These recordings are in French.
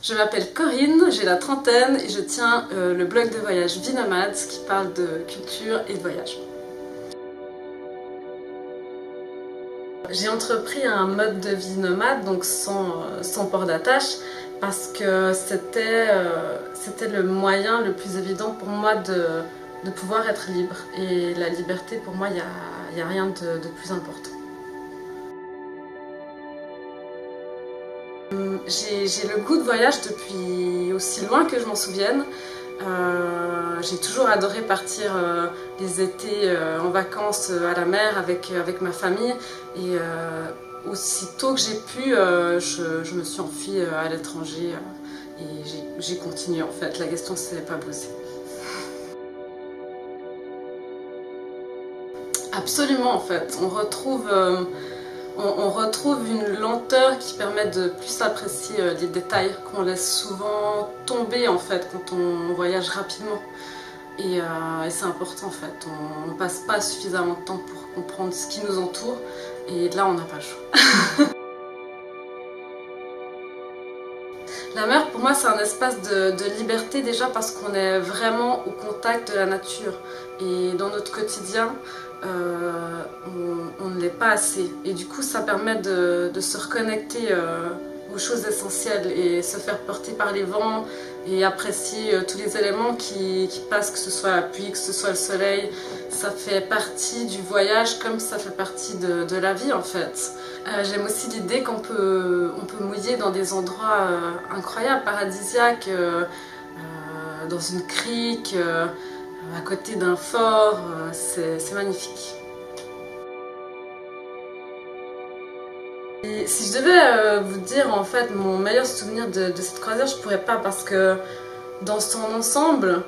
Je m'appelle Corinne, j'ai la trentaine et je tiens le blog de voyage Vie Nomade qui parle de culture et de voyage. J'ai entrepris un mode de vie nomade, donc sans port d'attache, parce que c'était le moyen le plus évident pour moi de pouvoir être libre. Et la liberté, pour moi, il n'y a rien de plus important. J'ai le goût de voyage depuis aussi loin que je m'en souvienne. J'ai toujours adoré partir les étés en vacances à la mer avec ma famille. Et aussitôt que j'ai pu, je me suis enfuie à l'étranger et j'ai continué en fait. La question ne s'est pas posée. Absolument en fait. On retrouve une lenteur qui permet de plus apprécier les détails qu'on laisse souvent tomber en fait quand on voyage rapidement. Et c'est important en fait, on ne passe pas suffisamment de temps pour comprendre ce qui nous entoure et là on n'a pas le choix. La mer pour moi c'est un espace de liberté déjà parce qu'on est vraiment au contact de la nature et dans notre quotidien on ne l'est pas assez et du coup ça permet de se reconnecter aux choses essentielles et se faire porter par les vents et apprécier tous les éléments qui passent, que ce soit la pluie, que ce soit le soleil. Ça fait partie du voyage comme ça fait partie de la vie en fait. J'aime aussi l'idée qu'on peut mouiller dans des endroits incroyables, paradisiaques, dans une crique, à côté d'un fort, c'est magnifique. Et si je devais vous dire en fait mon meilleur souvenir de cette croisière, je pourrais pas parce que dans son ensemble,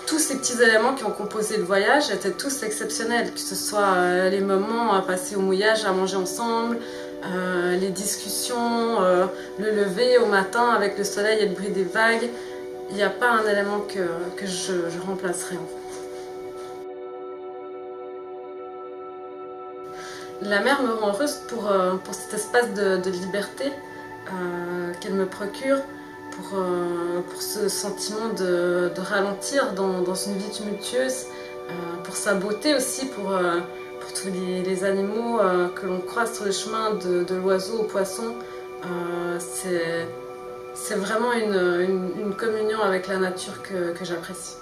tous ces petits éléments qui ont composé le voyage étaient tous exceptionnels, que ce soit les moments à passer au mouillage, à manger ensemble, les discussions, le lever au matin avec le soleil et le bruit des vagues. Il n'y a pas un élément que je remplacerai en fait. La mer me rend heureuse pour cet espace de liberté qu'elle me procure, pour ce sentiment de ralentir dans une vie tumultueuse, pour sa beauté aussi, pour tous les animaux que l'on croise sur le chemin, de l'oiseau au poisson. C'est vraiment une communion avec la nature que j'apprécie.